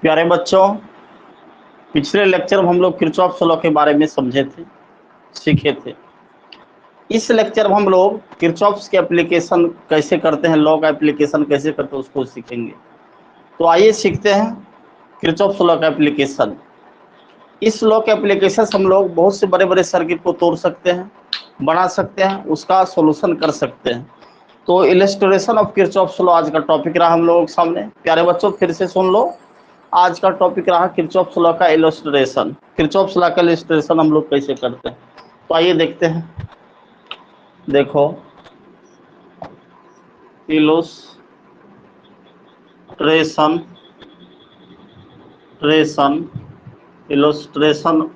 प्यारे बच्चों, पिछले लेक्चर में हम लोग किरचॉफ लॉ के बारे में समझे थे, सीखे थे। इस लेक्चर में हम लोग किरचॉफ के एप्लीकेशन कैसे करते हैं, लॉ का एप्लीकेशन कैसे करते हैं उसको सीखेंगे। तो आइए सीखते हैं किरचॉफ लॉ का एप्लीकेशन। इस लॉ के एप्लीकेशन से हम लोग बहुत से बड़े बड़े सर्किट को तोड़ सकते हैं, बना सकते हैं, उसका सोल्यूशन कर सकते हैं। तो इलस्ट्रेशन ऑफ किरचॉफ लॉ आज का टॉपिक रहा हम लोगों के सामने। प्यारे बच्चों, फिर से सुन लो, आज का टॉपिक रहा किरचॉफ लॉ का इलस्ट्रेशन। किरचॉफ लॉ का इलस्ट्रेशन हम लोग कैसे करते हैं, तो आइए देखते हैं। देखो, इलस्ट्रेशन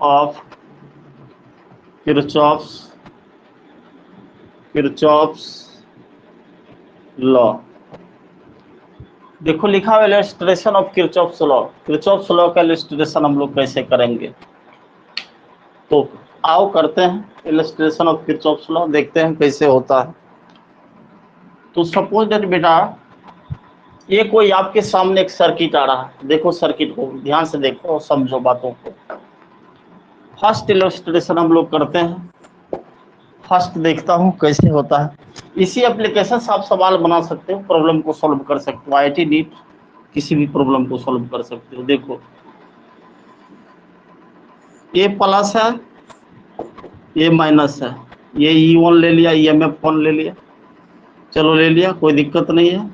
ऑफ किरचॉफ लॉ। देखो लिखा हुआ illustration of Kirchhoff law. Kirchhoff law का इलस्ट्रेशन हम लोग कैसे करेंगे, तो आओ करते हैं इलस्ट्रेशन ऑफ किरचॉफ लॉ, देखते हैं कैसे होता है। तो सपोज दैट बेटा, ये कोई आपके सामने एक सर्किट आ रहा है। देखो सर्किट को ध्यान से देखो और समझो बातों को। फर्स्ट इलस्ट्रेशन हम लोग करते हैं। फर्स्ट देखता हूँ कैसे होता है। इसी एप्लीकेशन से आप सवाल बना सकते हो, प्रॉब्लम को सॉल्व कर सकते हो। IIT नीट किसी भी प्रॉब्लम को सॉल्व कर सकते हो। देखो, ये प्लस है, ये माइनस है, ये E1 ले लिया, EMF1 ले लिया, चलो ले लिया, कोई दिक्कत नहीं है।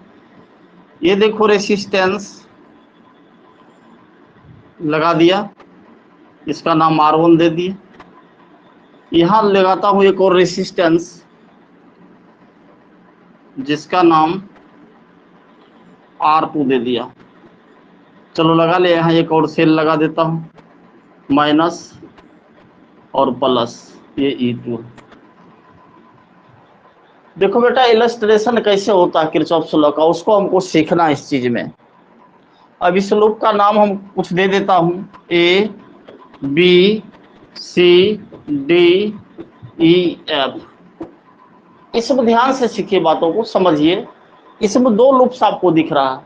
ये देखो रेसिस्टेंस लगा दिया, इसका नाम R1 दे दिए। यहां लगाता हूं एक और रेसिस्टेंस जिसका नाम R2 दे दिया। चलो लगा ले, यहाँ एक और सेल लगा देता हूं, माइनस और प्लस, ये E2। देखो बेटा, इलस्ट्रेशन कैसे होता है किरचॉफ लॉ का, उसको हमको सीखना है इस चीज में। अब इस लूप का नाम हम कुछ दे देता हूं, ABCDEF। इसमें ध्यान से सीखिए, बातों को समझिए। इसमें दो लूप्स आपको दिख रहा है,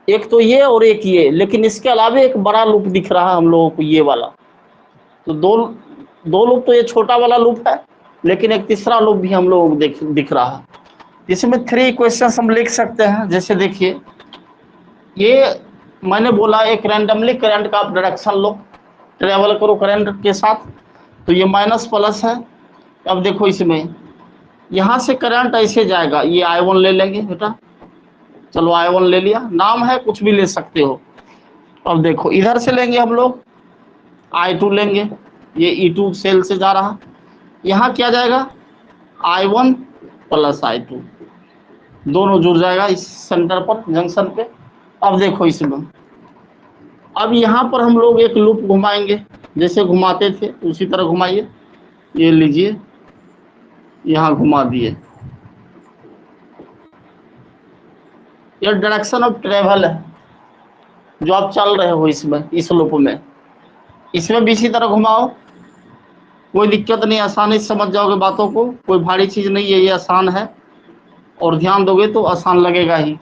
एक तो ये और एक ये, लेकिन इसके अलावा एक बड़ा लूप दिख रहा है हम लोगों को, ये वाला। तो दो लूप तो ये छोटा वाला लूप है, लेकिन एक तीसरा लूप भी हम लोगों को दिख रहा है। इसमें 3 इक्वेशंस हम लिख सकते हैं। जैसे देखिए, ये मैंने बोला एक रैंडमली करंट का आप डायरेक्शन लो, ट्रेवल करो करंट के साथ। तो ये माइनस प्लस है। अब देखो, इसमें यहाँ से करंट ऐसे जाएगा, ये I1 ले लेंगे बेटा। चलो I1 ले लिया, नाम है कुछ भी ले सकते हो। अब देखो इधर से लेंगे हम लोग, I2 लेंगे, ये E2 सेल से जा रहा, यहाँ क्या जाएगा, I1 प्लस I2, दोनों जुड़ जाएगा इस सेंटर पर, जंक्शन पे। अब देखो इसमें, अब यहाँ पर हम लोग एक लूप घुमाएंगे, जैसे घुमाते थे उसी तरह घुमाइए। ये लीजिए, यहाँ घुमा दिए। ये डायरेक्शन ऑफ ट्रेवल है जो आप चल रहे हो इसमें, इस लूप में। इसमें भी इसी तरह घुमाओ, कोई दिक्कत नहीं, आसानी से समझ जाओगे बातों को, कोई भारी चीज नहीं है, ये आसान है। और ध्यान दोगे तो आसान लगेगा ही।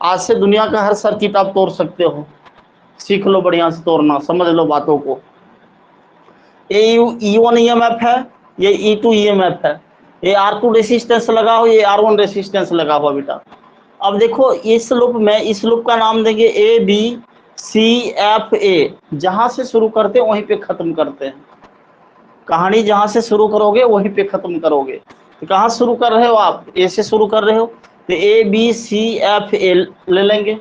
आज से दुनिया का हर सर्किट आप तोड़ सकते हो, सीख लो बढ़िया से तोड़ना, समझ लो बातों को। ये E1 EMF है, ये E2 EMF है, ये R2 रेसिस्टेंस लगा हो, ये R1 रेसिस्टेंस लगा हुआ बेटा। अब देखो इस लूप का नाम देंगे ABCFA। जहां से शुरू करते हैं वहीं पे खत्म करते हैं। कहानी जहां से शुरू करोगे वहीं पे खत्म करोगे। तो कहाँ शुरू कर रहे हो आप, A से शुरू कर रहे हो, तो ABCFA ले लेंगे।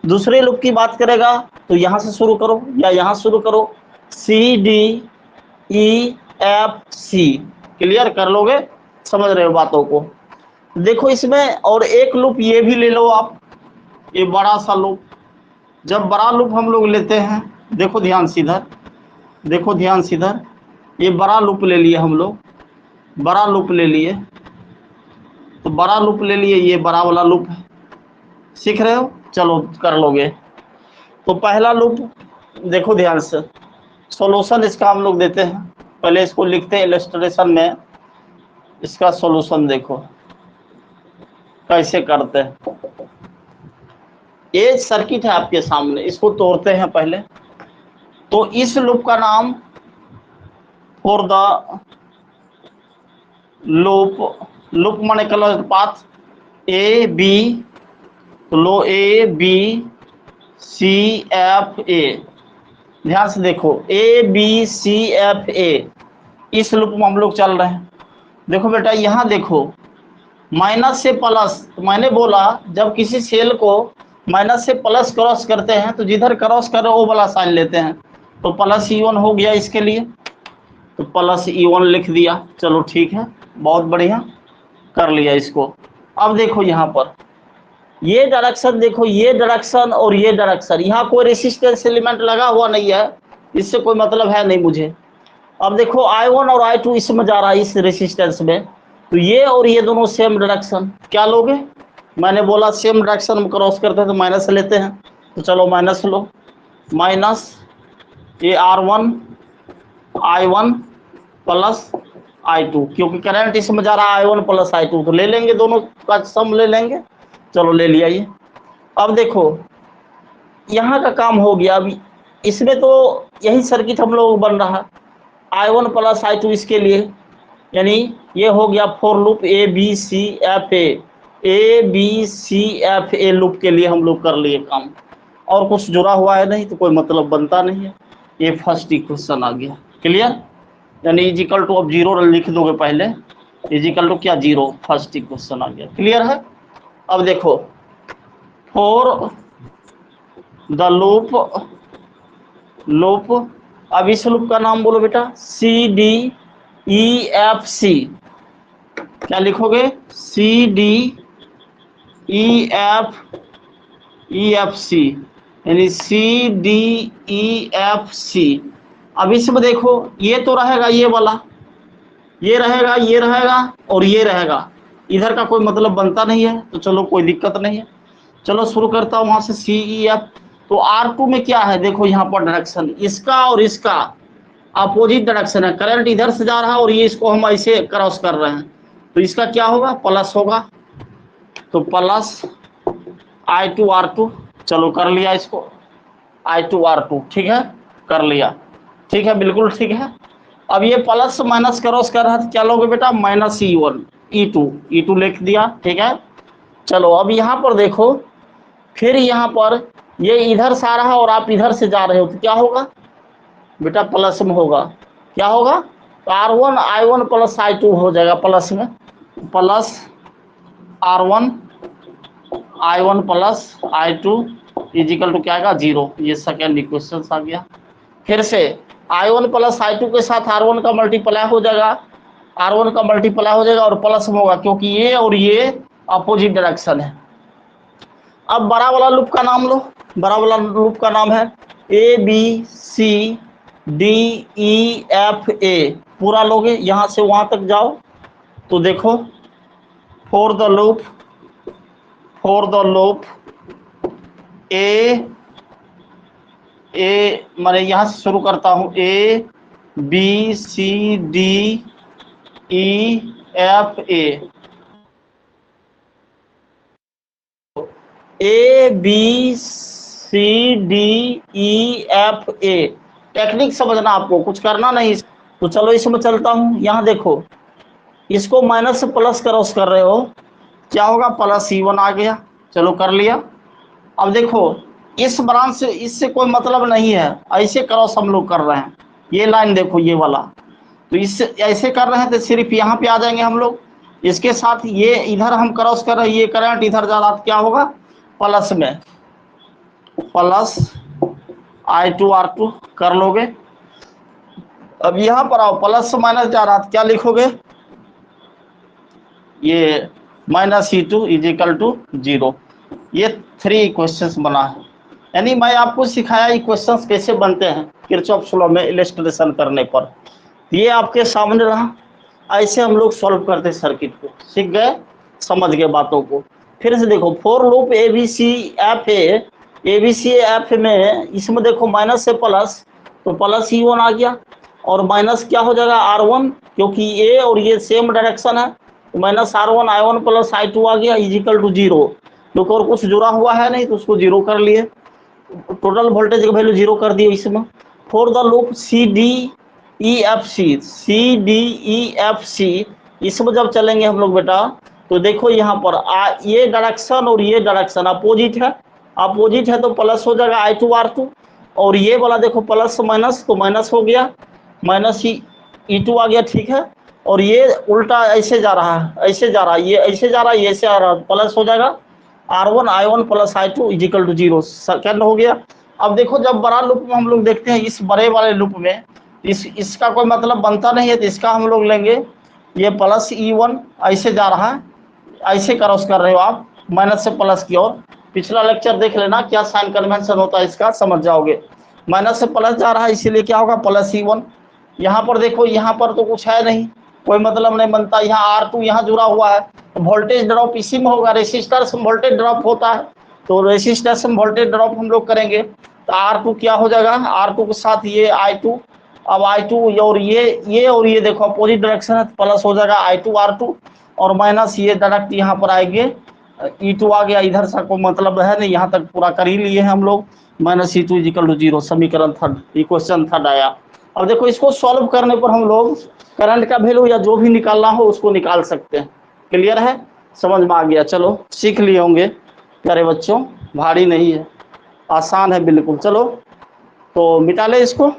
दूसरे लूप की बात करेगा तो यहाँ से शुरू करो या यहाँ शुरू करो, CDEFC। क्लियर कर लोगे, समझ रहे हो बातों को। देखो इसमें और एक लूप ये भी ले लो आप, ये बड़ा सा लूप। जब बड़ा लूप हम लोग लेते हैं, देखो ध्यान सीधर, देखो ध्यान सीधर, ये बड़ा लूप ले लिए हम लोग, बड़ा लूप ले लिए। तो बड़ा लूप ले लिए, ये बड़ा वाला लूप है, सीख रहे हो, चलो कर लोगे। तो पहला लूप देखो ध्यान से, सॉल्यूशन इसका हम लोग देते हैं। पहले इसको लिखते हैं इलस्ट्रेशन में, इसका सॉल्यूशन देखो कैसे करते हैं। ये सर्किट है आपके सामने, इसको तोड़ते हैं पहले। तो इस लूप का नाम फॉर द लूप माने क्लोज्ड पाथ ए बी, तो लो ए बी सी एफ ए, ध्यान से देखो ए बी सी एफ ए, इस लूप में हम लोग चल रहे हैं। देखो बेटा यहाँ देखो माइनस से प्लस, तो मैंने बोला जब किसी सेल को माइनस से प्लस क्रॉस करते हैं तो जिधर क्रॉस करे वो वाला साइन लेते हैं। तो प्लस E1 हो गया इसके लिए, तो प्लस E1 लिख दिया। चलो ठीक है, बहुत बढ़िया कर लिया इसको। अब देखो यहाँ पर ये डायरेक्शन देखो, ये डायरेक्शन और ये डायरेक्शन, यहाँ कोई रेसिस्टेंस एलिमेंट लगा हुआ नहीं है, इससे कोई मतलब है नहीं मुझे। अब देखो I1 और I2 इसमें जा रहा है, इस रेसिस्टेंस में, तो ये और ये दोनों सेम डायरेक्शन, क्या लोगे? मैंने बोला सेम डायरेक्शन में क्रॉस करते हैं तो माइनस लेते हैं, तो चलो माइनस लो। माइनस ये R1 I1 प्लस I2, क्योंकि करंट इसमें जा रहा है I1 प्लस I2, तो ले लेंगे, दोनों का सम ले लेंगे। चलो ले लिया ये। अब देखो यहाँ का काम हो गया। अभी इसमें तो यही सर्किट हम लोग बन रहा है, I1 प्लस I2 इसके लिए, यानी ये हो गया for loop A B C F A B C F A loop के लिए हम लोग कर लिए काम, और कुछ जुड़ा हुआ है नहीं तो कोई मतलब बनता नहीं है। ये फर्स्ट इक्वेशन आ गया, क्लियर? यानी इजिकल टू, अब जीरो लिख दोगे पहले, इजिकल टू क्या, जीरो, फर्स्ट इक्वेशन आ गया, क्लियर है? अब देखो फॉर द लूप, अब इस लूप का नाम बोलो बेटा सी डी ई एफ सी, क्या लिखोगे? सी डी ई एफ सी, यानी सी डी ई एफ सी। अब इसमें देखो ये तो रहेगा, ये वाला ये रहेगा, ये रहेगा और ये रहेगा, इधर का कोई मतलब बनता नहीं है, तो चलो कोई दिक्कत नहीं है। चलो शुरू करता हूँ वहां से सी ई एफ। तो R2 में क्या है, देखो यहाँ पर डायरेक्शन इसका और इसका अपोजिट डायरेक्शन है, करंट इधर से जा रहा है और ये इसको हम ऐसे क्रॉस कर रहे हैं, तो इसका क्या होगा, प्लस होगा, तो प्लस I2 R2। चलो कर लिया इसको, I2 R2, ठीक है, कर लिया, ठीक है, बिल्कुल ठीक है। अब ये प्लस माइनस क्रॉस कर रहा है, क्या लोगे बेटा, माइनस E1 E2 लिख दिया, ठीक है। चलो अब यहाँ पर देखो, फिर यहाँ पर ये इधर से आ रहा है और आप इधर से जा रहे हो, तो क्या होगा बेटा, प्लस में होगा, क्या होगा, तो R1 I1 प्लस I2 हो जाएगा, प्लस में, plus R1 I1 plus I2 is equal to क्या आएगा, जीरो। ये सेकेंड इक्वेशन आ गया। फिर से I1 प्लस I2 के साथ R1 का मल्टीप्लाई हो जाएगा, R1 का मल्टीप्लाई हो जाएगा और प्लस में होगा, क्योंकि ये और ये अपोजिट डायरेक्शन है। अब बड़ा वाला लूप का नाम लो, बड़ा वाला लूप का नाम है A B C D E F A, पूरा लोगे, यहां से वहां तक जाओ। तो देखो फॉर द लूप ए मैंने यहां से शुरू करता हूं, A B C D E F A B C D E F A. Technique समझना, आपको कुछ करना नहीं। तो चलो इसमें चलता हूं, यहाँ देखो इसको माइनस से प्लस क्रॉस कर रहे हो, क्या होगा, प्लस E1 आ गया। चलो कर लिया। अब देखो इस ब्रांच से इससे कोई मतलब नहीं है, ऐसे क्रॉस हम लोग कर रहे हैं, ये लाइन देखो ये वाला, तो इससे ऐसे कर रहे हैं तो सिर्फ यहाँ पे आ जाएंगे हम लोग, इसके साथ ये इधर हम क्रॉस कर रहे हैं, ये करंट इधर जा रहा, क्या होगा, प्लस में, प्लस I2 R2 कर लोगे। अब यहाँ पर आओ, प्लस से माइनस जा रहा, क्या लिखोगे, ये minus E2 is equal to zero. ये 3 क्वेश्चंस बना है, यानी मैं आपको सिखाया इक्वेशंस कैसे बनते हैं किरचॉफ लॉ में इलस्ट्रेशन करने पर। ये आपके सामने रहा, ऐसे हम लोग सॉल्व करते सर्किट को, सीख गए, समझ गए बातों को। फिर से देखो for loop A B C F में, इसमें देखो माइनस से प्लस, तो प्लस E1 आ गया और माइनस क्या हो जाएगा, R1, क्योंकि ये और ये सेम डायरेक्शन है, तो minus R1 I1 plus I2 आ गया इजिकल टू जीरो। क्योंकि और कुछ जुड़ा हुआ है नहीं, तो उसको जीरो कर लिए, टोटल वोल्टेज का वैल्यू जीरो कर दिए इसमें। For the loop C D E F C, इसमें जब चलेंगे हम लोग बेटा, तो देखो यहाँ पर ये डायरेक्शन और ये डायरेक्शन अपोजिट है, तो प्लस हो जाएगा I2R2, और ये वाला देखो प्लस माइनस, तो माइनस हो गया, माइनस E2 आ गया, ठीक है। और ये उल्टा ऐसे जा रहा है, ये ऐसे जा रहा है, ये ऐसे आ रहा है, प्लस हो जाएगा R1 I1 plus I2 is equal to 0, second हो गया। अब देखो जब बड़ा लूप में हम लोग देखते हैं, इस बड़े वाले लूप में इसका कोई मतलब बनता नहीं है, तो इसका हम लोग लेंगे ये प्लस E1 ऐसे जा रहा है, ऐसे क्रॉस कर रहे हो आप माइनस से प्लस की ओर। पिछला लेक्चर देख लेना, क्या साइन कन्वेंशन होता है इसका, समझ जाओगे। माइनस से प्लस जा रहा है, इसीलिए क्या होगा प्लस E1। यहाँ पर देखो, यहाँ पर तो कुछ है नहीं, कोई मतलब नहीं बनता। यहाँ R2 यहाँ जुड़ा हुआ है, वोल्टेज ड्रॉप इसी में होगा, रेसिस्टर से वोल्टेज ड्रॉप होता है, तो रेसिस्टर से वोल्टेज ड्रॉप हम लोग करेंगे, तो R2 क्या हो जाएगा, R2 के साथ ये I2, अब I2 और ये देखो अपोजिट डायरेक्शन है, प्लस हो जाएगा I2R2, और माइनस ये डायरेक्ट यहाँ पर आएंगे, E2 आ गया, इधर से कोई मतलब है नहीं, यहाँ तक पूरा कर ही लिए हैं हम लोग, माइनस E2 इजिकल टू 0, समीकरण थर्ड, इक्वेशन थर्ड आया। अब देखो इसको सॉल्व करने पर हम लोग करंट का वैल्यू या जो भी निकालना हो उसको निकाल सकते हैं। क्लियर है, समझ में आ गया, चलो सीख लिए होंगे प्यारे बच्चों, भारी नहीं है, आसान है बिल्कुल। चलो तो मिटा ले इसको,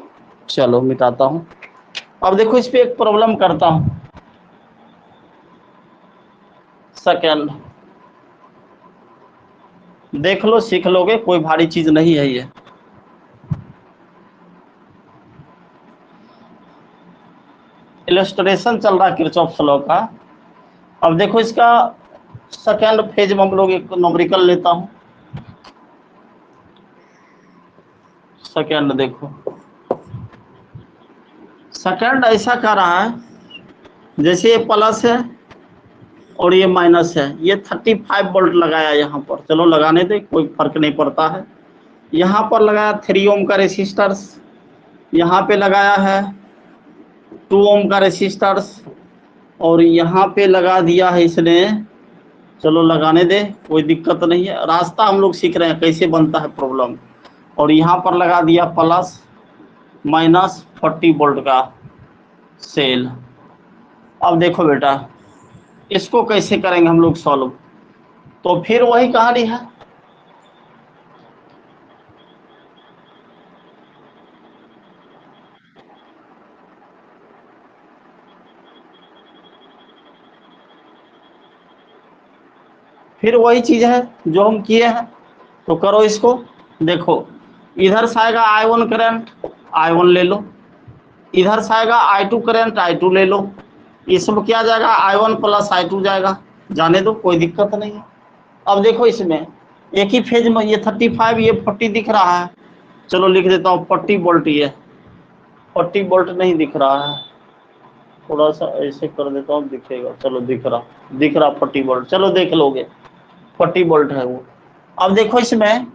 चलो मिटाता हूँ। अब देखो इस पे एक प्रॉब्लम करता हूँ, सेकेंड देख लो, सीख लोगे, कोई भारी चीज नहीं है ये। इलस्ट्रेशन चल रहा है किरचॉफ लॉ का। अब देखो इसका सेकेंड फेज में हम लोग एक न्यूमेरिकल लेता हूँ। सेकेंड देखो, सेकेंड ऐसा कर रहा है जैसे ये प्लस है और ये माइनस है, ये 35 वोल्ट लगाया यहाँ पर, चलो लगाने दे, कोई फर्क नहीं पड़ता है। यहाँ पर लगाया 3 ओम का रेसिस्टर्स, यहाँ पे लगाया है 2 ओम का रेसिस्टर्स, और यहाँ पे लगा दिया है इसने, चलो लगाने दे, कोई दिक्कत नहीं है, रास्ता हम लोग सीख रहे हैं कैसे बनता है प्रॉब्लम। और यहाँ पर लगा दिया प्लस माइनस 40 वोल्ट का सेल। अब देखो बेटा इसको कैसे करेंगे हम लोग सॉल्व, तो फिर वही कहानी है, फिर वही चीज है जो हम किए हैं, तो करो इसको। देखो इधर से आएगा I1 करंट, I1 ले लो, इधर से आएगा I2 करंट, I2 ले लो, इसमें क्या जाएगा I1 प्लस I2 जाएगा, जाने दो कोई दिक्कत नहीं है। अब देखो इसमें एक ही फेज में ये 35 ये 40 दिख रहा है, चलो लिख देता हूँ 40 वोल्ट, ये 40 वोल्ट नहीं दिख रहा है, थोड़ा सा ऐसे कर देता हूँ दिखेगा, चलो दिख रहा 40 वोल्ट, चलो देख लोगे 40 वोल्ट है वो। अब देखो इसमें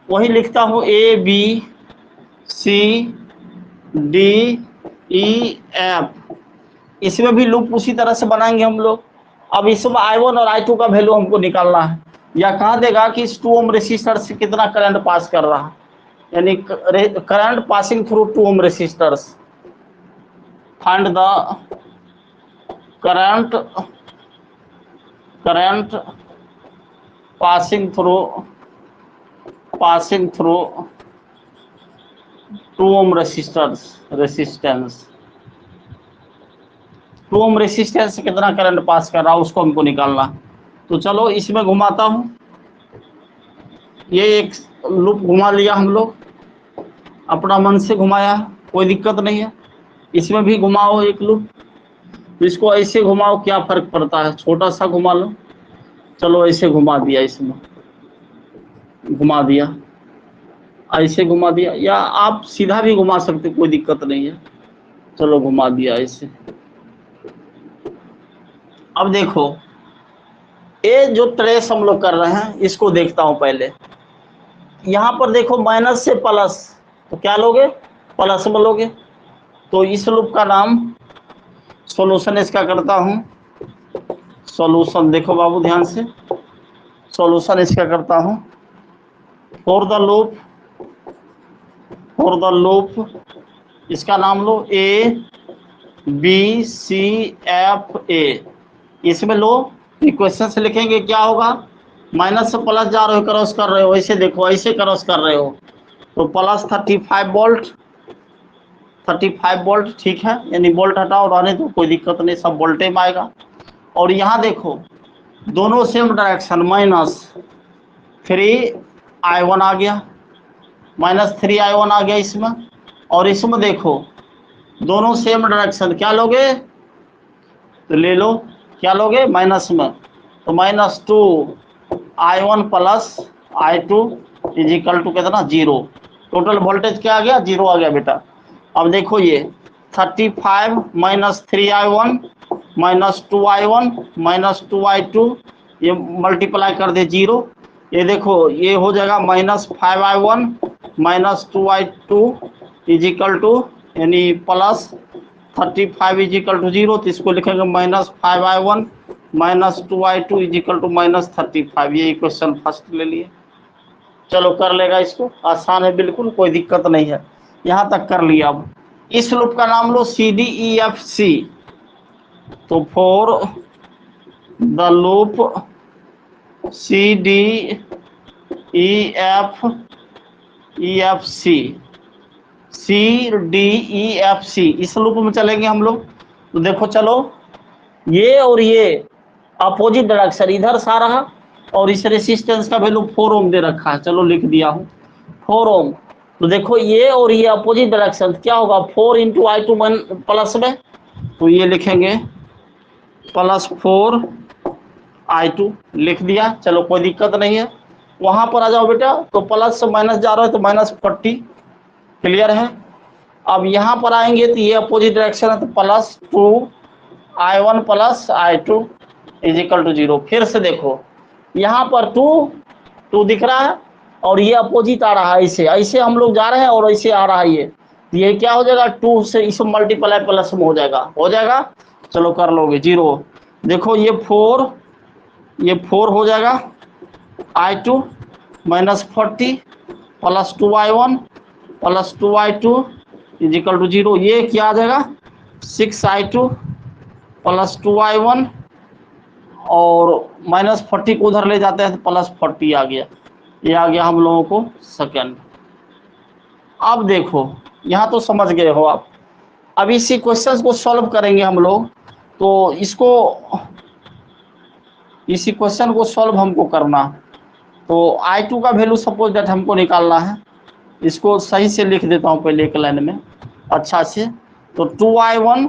वही लिखता हूँ ABCDEF, इसमें भी लूप उसी तरह से बनाएंगे हम लोग। अब इसमें I1 और I2 का वैल्यू हमको निकालना है, या कहा देगा कि इस 2 ओम रेसिस्टर से कितना करंट पास कर रहा है, यानी current passing through 2 ohm resistors, find the current passing through 2 ohm resistance 2 ohm resistance से कितना करंट पास कर रहा है उसको हमको निकालना। तो चलो इसमें घुमाता हूँ, ये एक लूप घुमा लिया हम लोग, अपना मन से घुमाया, कोई दिक्कत नहीं है। इसमें भी घुमाओ एक लूप, इसको ऐसे घुमाओ, क्या फर्क पड़ता है, छोटा सा घुमा लो, चलो ऐसे घुमा दिया, इसमें घुमा दिया, ऐसे घुमा दिया, या आप सीधा भी घुमा सकते, कोई दिक्कत नहीं है, चलो घुमा दिया ऐसे। अब देखो ये जो ट्रेस हम लोग कर रहे हैं इसको देखता हूं पहले, यहाँ पर देखो माइनस से प्लस, तो क्या लोगे, प्लस में लोगे, तो इस लूप का नाम सॉल्यूशन इसका करता हूं सॉल्यूशन देखो बाबू ध्यान से, सॉल्यूशन इसका करता हूं। फॉर द लूप इसका नाम लो A B C F A। इसमें लो इक्वेशन से लिखेंगे क्या होगा, माइनस से प्लस जा रहे हो, क्रॉस कर रहे हो, ऐसे देखो ऐसे क्रॉस कर रहे हो तो प्लस 35 वोल्ट, 35 वोल्ट ठीक है, यानी वोल्ट हटाओ रहने दो, कोई दिक्कत नहीं, सब वोल्टे में आएगा। और यहाँ देखो दोनों सेम डायरेक्शन, -3I1 आ गया, -3I1 आ गया इसमें। और इसमें देखो दोनों सेम डायरेक्शन, क्या लोगे तो ले लो, क्या लोगे माइनस में, तो -2I1 plus I2 is equal to कितना 0। टोटल वोल्टेज क्या आ गया 0 आ गया बेटा। अब देखो ये 35 -3I1 -2I1 -2I2 ये मल्टीप्लाई कर दे 0, ये देखो ये हो जाएगा -5I1 -2I2 is equal to यानी प्लस 35 इज इक्वल टू 0, तो इसको लिखेंगे -5I1 -2I2 is equal to -35। ये इक्वेशन फर्स्ट ले लिए। चलो कर लेगा इसको, आसान है बिल्कुल, कोई दिक्कत नहीं है, यहाँ तक कर लिया। अब इस लूप का नाम लो CDEFC। तो फॉर द लूप CDEFC इस लूप में चलेंगे हम लोग। तो देखो चलो ये और ये अपोजिट डायरेक्शन, इधर से आ रहा और इस रेसिस्टेंस का वैल्यू 4 ओम दे रखा है, चलो लिख दिया हूँ 4 ओम। तो देखो ये और ये अपोजिट डायरेक्शन क्या होगा, 4 × I2 प्लस में, तो ये लिखेंगे +4I2 लिख दिया, चलो कोई दिक्कत नहीं है। वहां पर आ जाओ बेटा, तो प्लस से माइनस जा रहा है तो -40, क्लियर है। अब यहाँ पर आएंगे तो ये अपोजिट डायरेक्शन है, तो +2I1 plus I2 is equal to 0। फिर से देखो यहाँ पर 2 दिख रहा है और ये अपोजिट आ रहा है, ऐसे ऐसे हम लोग जा रहे हैं और ऐसे आ रहा है ये क्या हो जाएगा 2 से इसमें मल्टीप्लाई प्लस में हो जाएगा, चलो कर लोगे 0। देखो ये 4 हो जाएगा I2 -40 plus 2I1 plus 2I2 is equal to 0। ये क्या आ जाएगा 6I2 प्लस 2I1 और -40 को उधर ले जाते हैं तो +40 आ गया, ये आ गया हम लोगों को सेकंड। अब देखो यहाँ तो समझ गए हो आप। अब इसी क्वेश्चन को सॉल्व करेंगे हम लोग, तो इसी क्वेश्चन को सॉल्व हमको करना। तो I2 का वैल्यू सपोज दैट हमको निकालना है, इसको सही से लिख देता हूँ पहले एक लाइन में अच्छा से। तो 2I1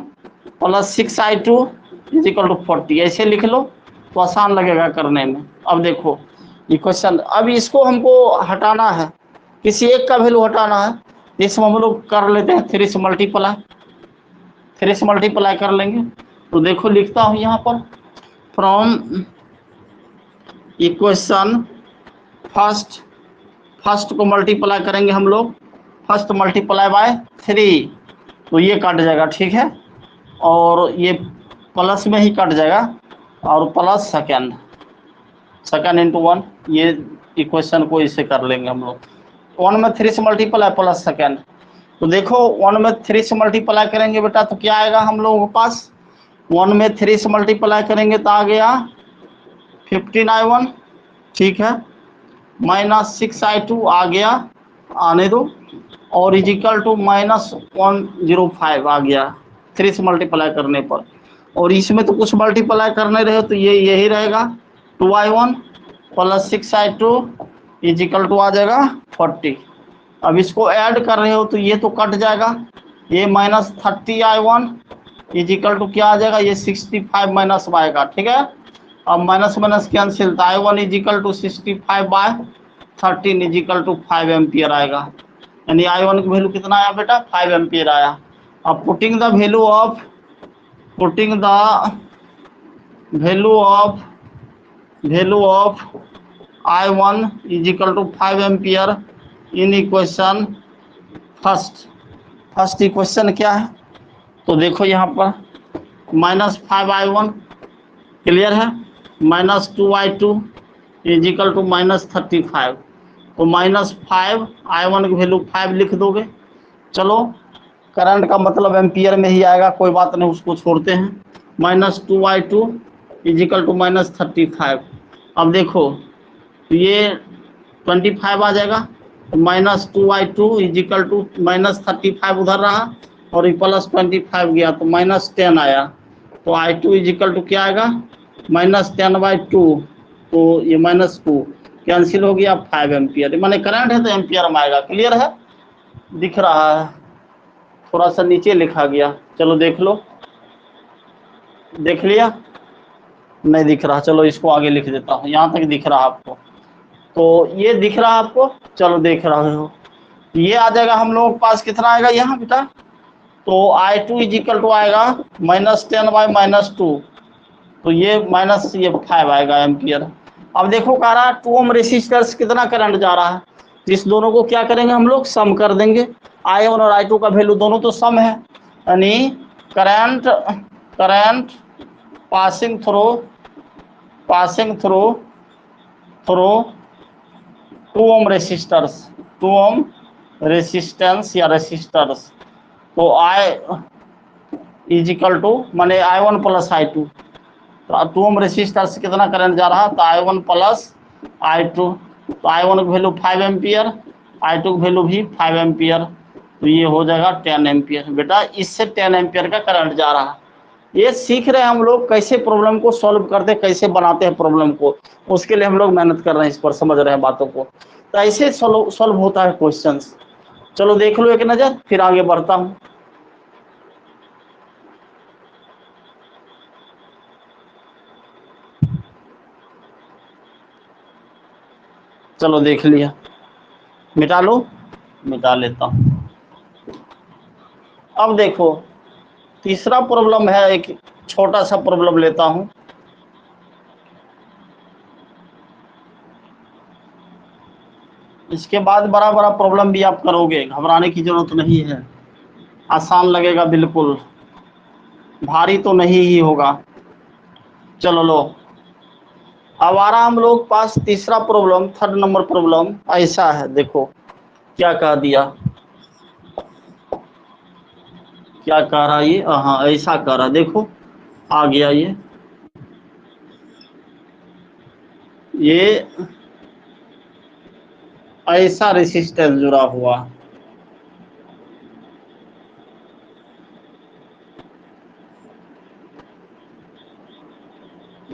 plus 6I2 is equal to 40 ऐसे लिख लो तो आसान लगेगा करने में। अब देखो ये क्वेश्चन, अब इसको हमको हटाना है, किसी एक का वैल्यू हटाना है, इसमें हम लोग कर लेते हैं 3 से मल्टीप्लाई कर लेंगे। तो देखो लिखता हूँ यहाँ पर, फ्रॉम इक्वेशन फर्स्ट को मल्टीप्लाई करेंगे हम लोग, फर्स्ट मल्टीप्लाई बाय 3, तो ये कट जाएगा ठीक है, और ये प्लस में ही कट जाएगा, और प्लस सेकेंड × 1, ये इक्वेशन को इसे कर लेंगे हम लोग। 1 में 3 से मल्टीप्लाई प्लस सेकेंड, तो देखो 1 में 3 से मल्टीप्लाई करेंगे बेटा तो क्या आएगा हम लोगों के पास, 1 में 3 से मल्टीप्लाई करेंगे तो आ गया 15I1 ठीक है, -6I2 आ गया, आने दो, और इज इक्वल टू -105 आ गया 3 से मल्टीप्लाई करने पर। और इसमें तो कुछ मल्टीप्लाई करने रहे तो ये यही रहेगा 2I1 plus 6I2 is equal to आ जाएगा 40। अब इसको ऐड कर रहे हो तो ये तो कट जाएगा, ये -30I1 इज इक्वल टू क्या आ जाएगा, ये 65 माइनस में आएगा ठीक है। अब माइनस माइनस कैंसिल, तो I1 is equal to 65/13 is equal to 5 ampere आएगा, यानी I1 की वैल्यू कितना आया बेटा 5 एम्पियर आया। अब putting the value of I1 is equal to 5 ampere in equation first equation क्या है, तो देखो यहाँ पर -5I1 क्लियर है। -2i2 इजिकल टू -35, तो -5 I1 की वैल्यू 5 लिख दोगे। चलो करंट का मतलब एम्पियर में ही आएगा, कोई बात नहीं, उसको छोड़ते हैं। -2i2 is equal to -35। अब देखो ये 25 आ जाएगा, -2i2 इजिकल टू -35 उधर रहा और ये +25 गया तो -10 आया, तो i2 इजिकल टू क्या आएगा, -10/2, तो ये -2 कैंसिल हो गया, 5 एम्पियर, माने करंट है तो एम्पियर में आएगा। क्लियर है, दिख रहा है, थोड़ा सा नीचे लिखा गया, चलो देख लो, देख लिया, नहीं दिख रहा, चलो इसको आगे लिख देता हूँ, यहाँ तक दिख रहा आपको, तो ये दिख रहा आपको, चलो देख रहे हो, ये आ जाएगा हम लोगों के पास, कितना आएगा यहाँ बेटा, तो i2 इजिकल टू आएगा -10/-2, तो ये -5 आएगा एम्पियर। अब देखो कह रहा 2 ओम रेसिस्टर्स कितना करंट जा रहा है, तो इस दोनों को क्या करेंगे हम लोग, सम कर देंगे, i1 और i2 का वैल्यू दोनों तो सम है, यानी current current passing through 2 ohm resistors, 2 ohm resistance या रेसिस्टर्स, तो I इजिकल टू माने I1 + I2, तो 2 ओम रेसिस्टर से कितना करंट जा रहा, तो I1 + I2, तो I1 की वैल्यू 5 एम्पियर, I2 की वैल्यू भी 5 एम्पियर, तो ये हो जाएगा 10 एम्पियर। बेटा इससे 10 एम्पियर का करंट जा रहा है। ये सीख रहे हैं हम लोग कैसे प्रॉब्लम को सॉल्व करते, कैसे बनाते हैं प्रॉब्लम को, उसके लिए हम लोग मेहनत कर रहे हैं, इस पर समझ रहे हैं बातों को, तो ऐसे सॉल्व होता है क्वेश्चंस। चलो देख लो एक नज़र, फिर आगे बढ़ता हूँ। चलो देख लिया, मिटा लो, मिटा लेता हूँ। अब देखो तीसरा प्रॉब्लम है, एक छोटा सा प्रॉब्लम लेता हूँ। इसके बाद बड़ा बड़ा प्रॉब्लम भी आप करोगे, घबराने की जरूरत नहीं है, आसान लगेगा बिल्कुल, भारी तो नहीं ही होगा। चलो लो, अब आ रहा हम लोग पास तीसरा प्रॉब्लम, 3rd नंबर प्रॉब्लम ऐसा है, देखो क्या कह दिया, क्या कह रहा ये, हाँ ऐसा कह रहा, देखो आ गया ये ऐसा रेसिस्टेंस जुड़ा हुआ,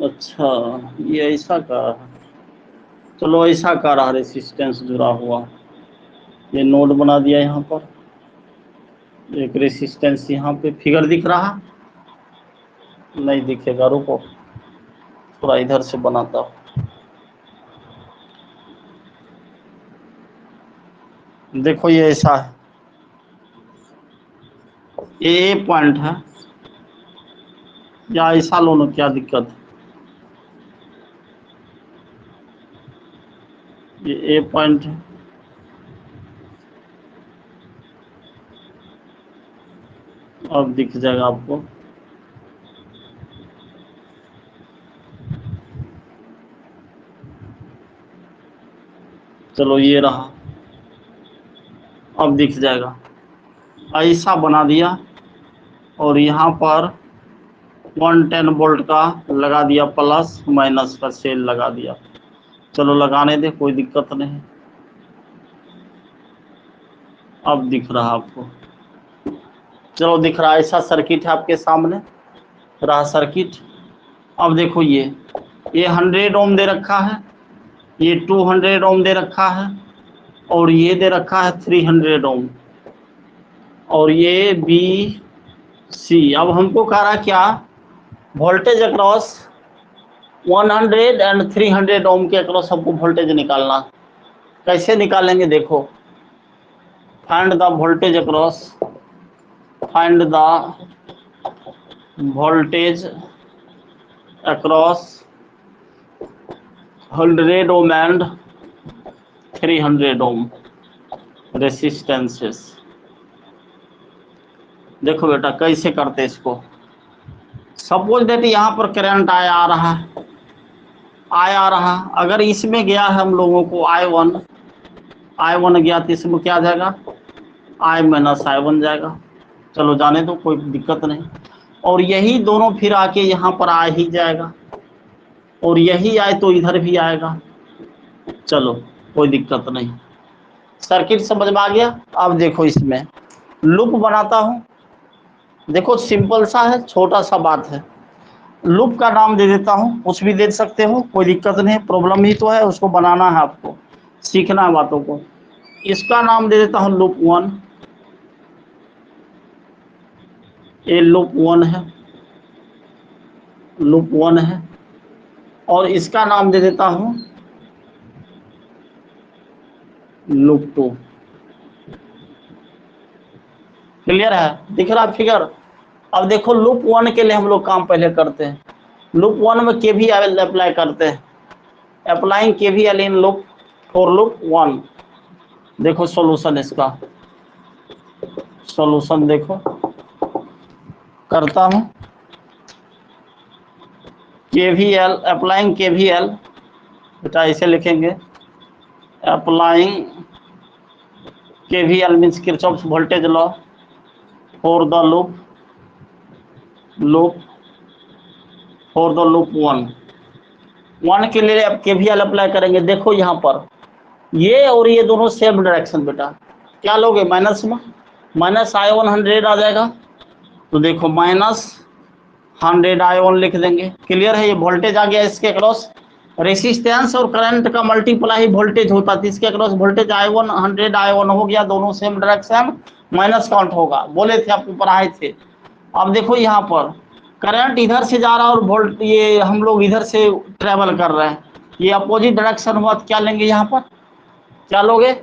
अच्छा ये ऐसा कह रहा, चलो ऐसा कह रहा रेसिस्टेंस जुड़ा हुआ, ये नोड बना दिया यहाँ पर, एक रेसिस्टेंस यहाँ पे फिगर दिख रहा, नहीं दिखेगा, रुको थोड़ा इधर से बनाता हूँ। देखो ये ऐसा है, ये ए पॉइंट है, या ऐसा लो ना, क्या दिक्कत है, ये ए पॉइंट है, अब दिख जाएगा आपको, चलो ये रहा, अब दिख जाएगा, ऐसा बना दिया और यहाँ पर 110 वोल्ट का लगा दिया, प्लस माइनस का सेल लगा दिया, चलो लगाने दे, कोई दिक्कत नहीं, अब दिख रहा आपको, चलो दिख रहा, ऐसा सर्किट है आपके सामने रहा सर्किट। अब देखो ये 100 ओम दे रखा है, ये 200 ओम दे रखा है, और ये दे रखा है 300 ओम, और ये बी सी। अब हमको कह रहा क्या, वोल्टेज अक्रॉस 100 एंड 300 ओम के अक्रॉस हमको वोल्टेज निकालना, कैसे निकालेंगे देखो, find the voltage across, find the voltage across 100 ohm and 300 ohm resistances. देखो बेटा कैसे करते इसको, सपोज दैट यहाँ पर करंट आई आ रहा है, आई आ रहा, अगर इसमें गया है हम लोगों को I1 गया तो इसमें क्या आ जाएगा, I माइनस I1 जाएगा। चलो जाने दो, कोई दिक्कत नहीं। और यही दोनों फिर आके यहाँ पर आ ही जाएगा, और यही आए तो इधर भी आएगा। चलो कोई दिक्कत नहीं, सर्किट समझ में आ गया। अब देखो इसमें लूप बनाता हूँ, देखो सिंपल सा है, छोटा सा बात है। लूप का नाम दे देता हूँ, कुछ भी दे सकते हो, कोई दिक्कत नहीं, प्रॉब्लम ही तो है, उसको बनाना है आपको, सीखना है बातों को। इसका नाम दे देता हूँ लूप 1, ये लूप 1 है, लूप 1 है। और इसका नाम दे देता हूँ लूप 2। क्लियर है, दिख रहा फिगर। अब देखो लूप 1 के लिए हम लोग काम पहले करते हैं। लूप 1 में KVL अप्लाई करते हैं, applying KVL in loop for loop 1। देखो सॉल्यूशन, इसका सॉल्यूशन देखो करता हूं। KVL अप्लाइंग KVL, बेटा इसे लिखेंगे, applying KVL means Kirchhoff's voltage law for the loop for the loop 1 के लिए अब KVL अप्लाई करेंगे। देखो यहाँ पर ये और ये दोनों सेम डायरेक्शन, बेटा क्या लोगे, माइनस में, माइनस I1 100 आ जाएगा। तो देखो माइनस 100 I1 लिख देंगे। क्लियर है, ये वोल्टेज आ गया इसके अक्रॉस, रेसिस्टेंस और करंट का मल्टीप्लाई वोल्टेज होता है, इसके अक्रॉस वोल्टेज I1 100 I1 हो गया, दोनों सेम डायरेक्शन, माइनस काउंट होगा, बोले थे आपको, पढ़ाए थे। अब देखो यहाँ पर करंट इधर से जा रहा है और वोल्ट ये हम लोग इधर से ट्रेवल कर रहे हैं, ये अपोजिट डायरेक्शन हुआ, तो क्या लेंगे यहाँ पर, क्या लोगे,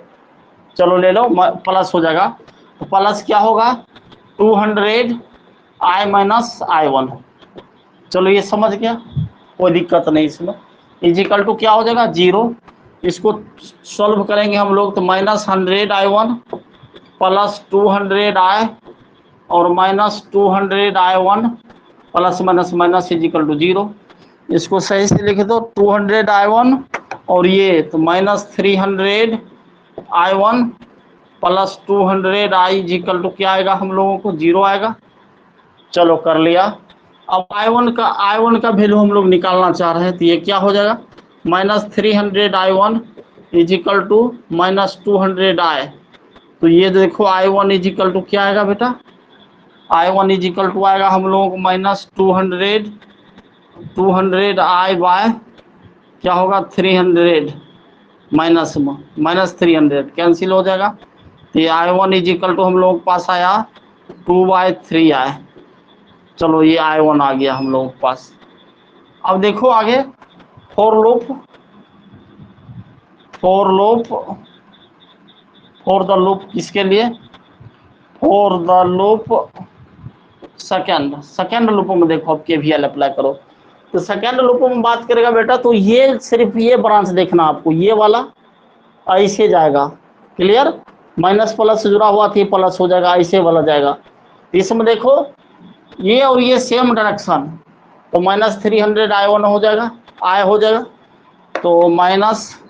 चलो ले लो, प्लस हो जाएगा। तो प्लस क्या होगा, 200 I माइनस I1। चलो ये समझ गया, कोई दिक्कत नहीं इसमें। इजिकल टू क्या हो जाएगा, 0। इसको सॉल्व करेंगे हम लोग तो माइनस 100 I1 प्लस 200 I और minus 200 I1 plus minus minus equal to 0। इसको सही से लिख दो, 200 I1 और ये तो minus 300 I1 plus 200 I equal to क्या आएगा हम लोगों को, 0 आएगा। चलो कर लिया। अब I1 का वैल्यू हम लोग निकालना चाह रहे हैं, तो ये क्या हो जाएगा, minus 300 I1 equal to minus 200 I। तो ये देखो I1 इजिकल टू क्या आएगा बेटा, I1 इजिकल टू आएगा हम लोगों को माइनस 200 I बाय क्या होगा 300, माइनस में माइनस 300 कैंसिल हो जाएगा। तो ये I1 इजिकल टू हम लोगों के पास आया 2/3 आए। चलो ये I1 आ गया हम लोगों के पास। अब देखो आगे for loop for the loop किसके लिए, for the loop second loop में देखो अब KVL अप्लाई करो। तो सेकेंड लूप में बात करेगा बेटा, तो ये सिर्फ ये ब्रांच देखना आपको, ये वाला ऐसे जाएगा। क्लियर, माइनस प्लस से जुड़ा हुआ था, प्लस हो जाएगा, ऐसे वाला जाएगा। इसमें देखो ये और ये सेम डायरेक्शन, तो माइनस 300 I1 हो जाएगा, I हो जाएगा, तो माइनस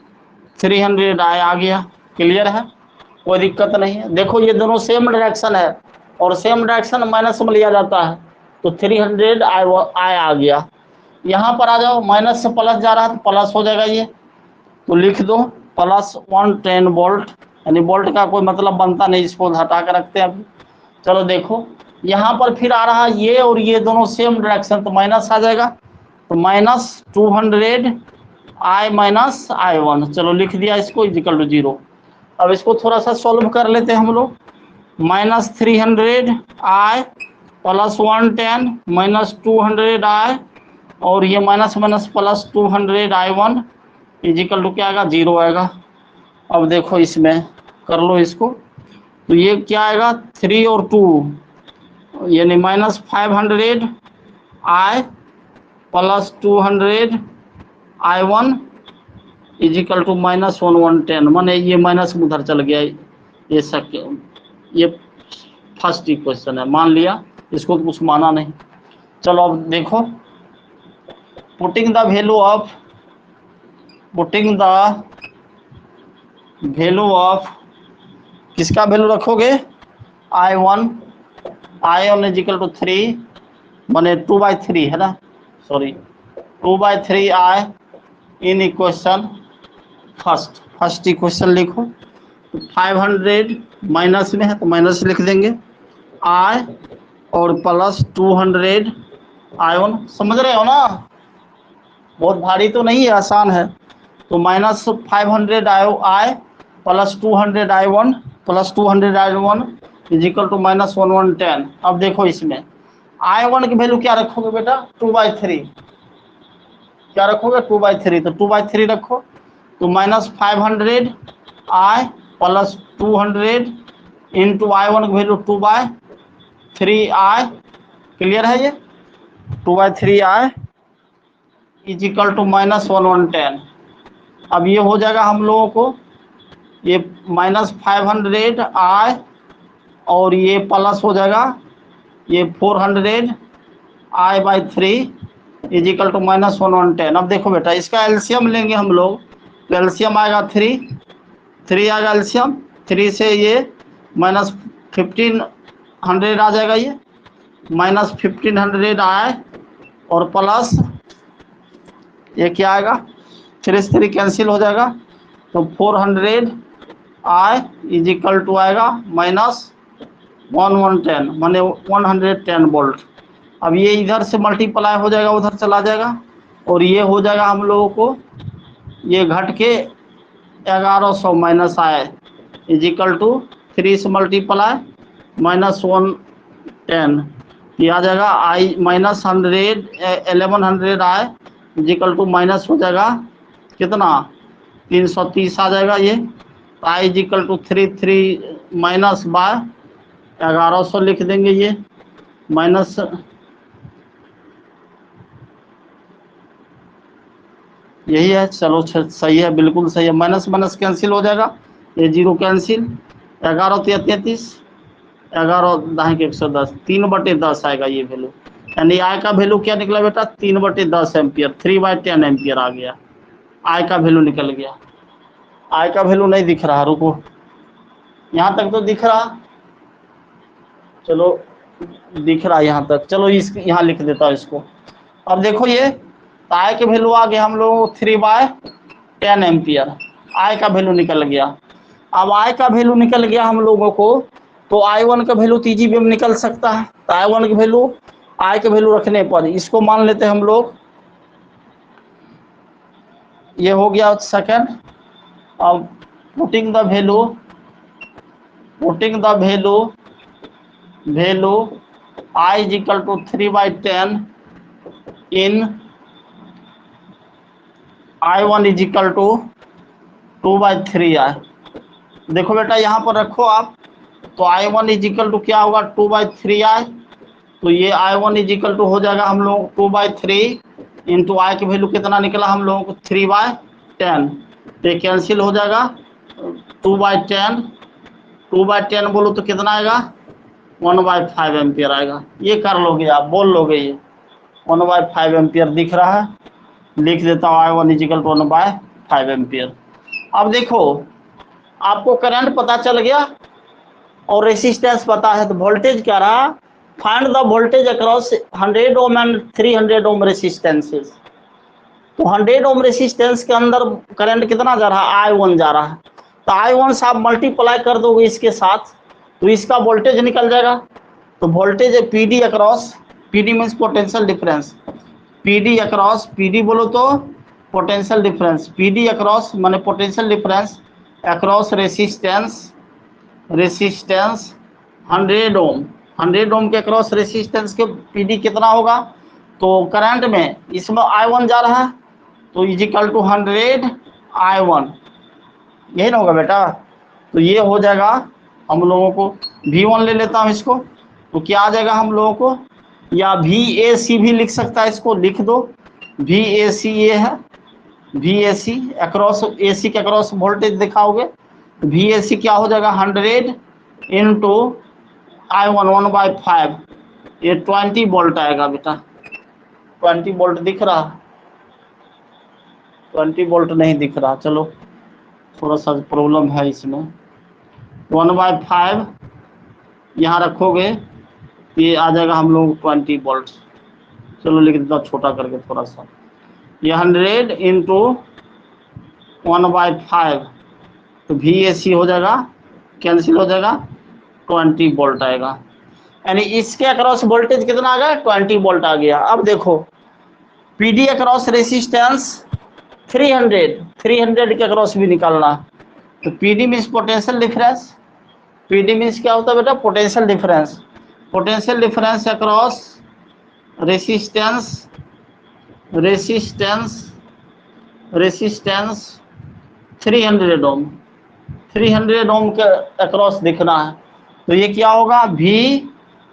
300 I आ गया। क्लियर है, कोई दिक्कत नहीं है। देखो ये दोनों सेम डायरेक्शन है और सेम डायरेक्शन माइनस में लिया जाता है, तो 300 I आ गया। यहाँ पर आ जाओ, माइनस से प्लस जा रहा है तो प्लस हो जाएगा ये, तो लिख दो प्लस 110 वोल्ट, यानी वोल्ट का कोई मतलब बनता नहीं, इसको हटा कर रखते हैं अभी। चलो देखो यहाँ पर फिर आ रहा है ये और ये दोनों सेम डायरेक्शन, तो माइनस आ जाएगा, तो माइनस 200 I माइनस I1। चलो लिख दिया इसको, इजिकल टू 0। अब इसको थोड़ा सा सॉल्व कर लेते हैं हम लोग। Minus 300 I plus 110 minus 200 I और ये minus minus plus 200 I1 equal to क्या आएगा, 0 आएगा। अब देखो इसमें कर लो इसको, तो ये क्या आएगा 3 और 2 यानी minus 500 I plus 200 I1 equal to minus 110। माने ये माइनस उधर चल गया, ये फर्स्ट इक्वेशन है, मान लिया, इसको तो कुछ माना नहीं। चलो अब देखो, पुटिंग द वैल्यू ऑफ किसका वैल्यू रखोगे, I1 इज इक्वल टू 3 माने 2/3 है ना, sorry 2/3 I in equation first equation लिखो। 500 माइनस में है तो माइनस लिख देंगे I और प्लस 200 I1, समझ रहे हो ना, बहुत भारी तो नहीं है, आसान है। तो minus 500 I plus 200 I1 plus 200 I1 is equal to minus 1110। अब देखो इसमें I1 की वैल्यू क्या रखोगे बेटा, 2/3, क्या रखोगे 2/3, तो 2/3 रखो। तो minus 500 I plus 200 into I1 की वैल्यू 2/3 I, क्लियर है ये, 2/3 I is equal to minus 1110। अब ये हो जाएगा हम लोगों को, ये माइनस 500 I और ये प्लस हो जाएगा ये 400 I/3 is equal to minus 1110। अब देखो बेटा, इसका एलसीएम लेंगे हम लोग, तो एलसीएम आएगा 3 आएगा एलसीएम, 3 से ये माइनस 1500 आ जाएगा, ये माइनस 1500 आए और प्लस ये क्या आएगा, 3 से 3 कैंसिल हो जाएगा, तो 400 I इज इक्वल टू आएगा माइनस 1110 माने 110 वोल्ट। अब ये इधर से मल्टीप्लाई हो जाएगा, उधर चला जाएगा, और ये हो जाएगा हम लोगों को, ये घट के 1100 माइनस आए इज इक्वल टू 3 से मल्टीप्लाई माइनस 110, ये आ जाएगा I माइनस 1100 आए इज इक्वल टू माइनस हो जाएगा कितना, 330 आ जाएगा ये। I is equal to 3 minus by 1100 लिख देंगे, ये माइनस यही है, चलो सही है, बिल्कुल सही है, माइनस माइनस कैंसिल हो जाएगा, ये 0 कैंसिल, 11 33, 11 दाएं के 110, 3/10 आएगा ये वैल्यू, यानी I का वैल्यू क्या निकला बेटा, 3/10 एम्पियर, 3/10 एम्पियर आ गया, I का वैल्यू निकल गया। I का वैल्यू नहीं दिख रहा, रुको, यहाँ तक तो दिख रहा, चलो दिख रहा यहाँ तक, चलो इस यहाँ लिख देता हूँ इसको। अब देखो ये I के वैल्यू आ गया हम लोग 3/10 एम्पियर, I का वैल्यू निकल गया। अब I का वैल्यू निकल गया हम लोगों को, तो I1 का वैल्यू तीजी भी निकल सकता है, तो I1 की वैल्यू I के वैल्यू रखने पर इसको मान लेते हैं हम लोग, ये हो गया सेकंड। अब putting the value I is equal to 3/10 in I1 is equal to 2/3 I। देखो बेटा यहाँ पर रखो आप, तो I1 इज इक्वल टू क्या होगा, 2/3 I, तो ये I1 इज इक्वल टू हो जाएगा हम लोग 2/3 इंटू I की वैल्यू कितना निकला हम लोगों को 3/10, तो कैंसिल हो जाएगा, 2/10 बोलो तो कितना आएगा 1/5 एम्पियर आएगा, ये कर लोगे आप, बोल लोगे, ये 1/5 एम्पियर दिख रहा है, लिख देता हूँ I1 is equal to 1/5 ampere. अब देखो आपको करंट पता चल गया और रेसिस्टेंस पता है, तो वोल्टेज क्या रहा, find the voltage across 100 ohm and 300 ohm resistances. तो 100 ओम रेसिस्टेंस के अंदर करंट कितना जा रहा है, I1 जा रहा है, तो I1 से आप मल्टीप्लाई कर दोगे इसके साथ, तो इसका वोल्टेज निकल जाएगा। तो वोल्टेज है PD across, PD means potential difference, PD across, PD बोलो तो पोटेंशियल डिफरेंस, PD अक्रॉस माने पोटेंशियल डिफरेंस अक्रॉस रेसिस्टेंस 100 ओम, 100 ओम के अक्रॉस रेसिस्टेंस के PD कितना होगा, तो करंट में इसमें I1 जा रहा है, तो इज इक्वल टू 100 I1, यही ना होगा बेटा। तो ये हो जाएगा हम लोगों को, V1 ले लेता हूँ इसको, तो क्या आ जाएगा हम लोगों को, या VAC भी लिख सकता है, इसको लिख दो, VAC ये है, VAC अक्रॉस, AC के अक्रॉस वोल्टेज दिखाओगे, VAC क्या हो जाएगा 100 इंटू I1 1/5, ये 20 वोल्ट आएगा बेटा, 20 वोल्ट दिख रहा? 20 वोल्ट नहीं दिख रहा। चलो थोड़ा सा प्रॉब्लम है इसमें। 1/5 यहाँ रखोगे, ये आ जाएगा हम लोग 20 वोल्ट। चलो लिख देता छोटा करके थोड़ा सा। ये 100 इंटू 1/5 तो VAC हो जाएगा, कैंसिल हो जाएगा, 20 वोल्ट आएगा। यानी इसके अक्रॉस वोल्टेज कितना आ गया? 20 वोल्ट आ गया। अब देखो PD अक्रॉस रेसिस्टेंस 300 के अक्रॉस भी निकालना। तो PD means potential difference. PD means क्या होता है बेटा? Potential difference. Potential difference across resistance resistance resistance 300 ओम। 300 ओम के अक्रॉस दिखना है। तो ये क्या होगा? V,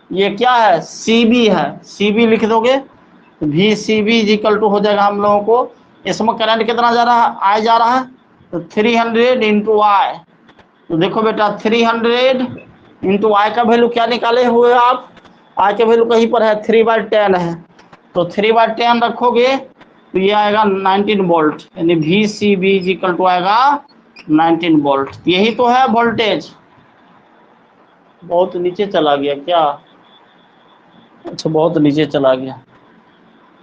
ये क्या है? CB है। CB लिख दोगे तो VCB इक्वल टू हो जाएगा हम लोगों को, इसमें करंट कितना जा रहा है? I जा रहा है, तो 300 इंटू I। तो देखो बेटा 300 इंटू I का वैल्यू क्या निकाले हुए आप? I का वैल्यू कहीं पर है, 3/10 है। तो 3/10 रखोगे तो ये आएगा 19 वोल्ट, यानी VCB इक्वल टू आएगा 19 वोल्ट। यही तो है वोल्टेज। बहुत नीचे चला गया क्या? अच्छा बहुत नीचे चला गया।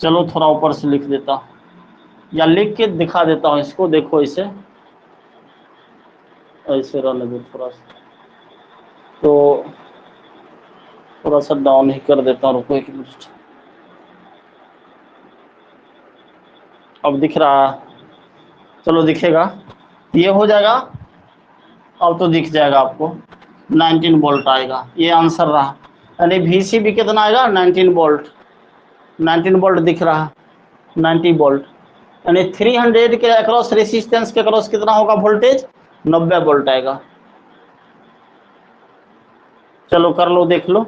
चलो थोड़ा ऊपर से लिख देता हूँ, या लिख के दिखा देता हूँ इसको। देखो इसे ऐसे रहने दो थोड़ा सा, तो थोड़ा सा डाउन ही कर देता हूँ। रुको 1 मिनट। अब दिख रहा? चलो दिखेगा, ये हो जाएगा। अब तो दिख जाएगा आपको, 19 वोल्ट आएगा। ये आंसर रहा। यानी VCB कितना आएगा? 19 वोल्ट। 19 वोल्ट दिख रहा, 90 वोल्ट। यानी 300 के अक्रॉस रेसिस्टेंस के अक्रॉस कितना होगा वोल्टेज? 90 वोल्ट आएगा। चलो कर लो, देख लो।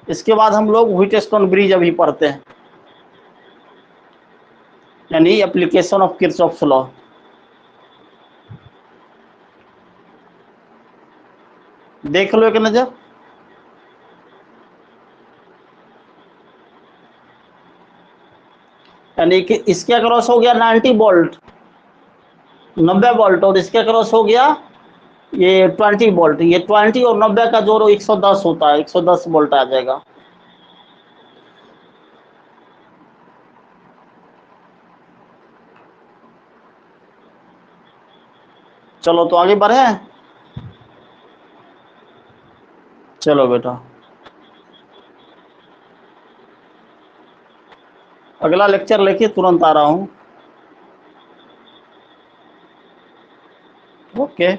इसके बाद हम लोग व्हीटस्टोन ब्रिज अभी पढ़ते हैं, यानी एप्लीकेशन ऑफ किरचॉफ्स लॉ। देख लो एक नजर। यानी कि इसके अक्रॉस हो गया 90 वोल्ट, 90 वोल्ट, और इसके अक्रॉस हो गया ये 20 वोल्ट। ये 20 और 90 का जोड़ 110 होता है, 110 वोल्ट आ जाएगा। चलो तो आगे बढ़े। चलो बेटा अगला लेक्चर लेके तुरंत आ रहा हूँ। ओके।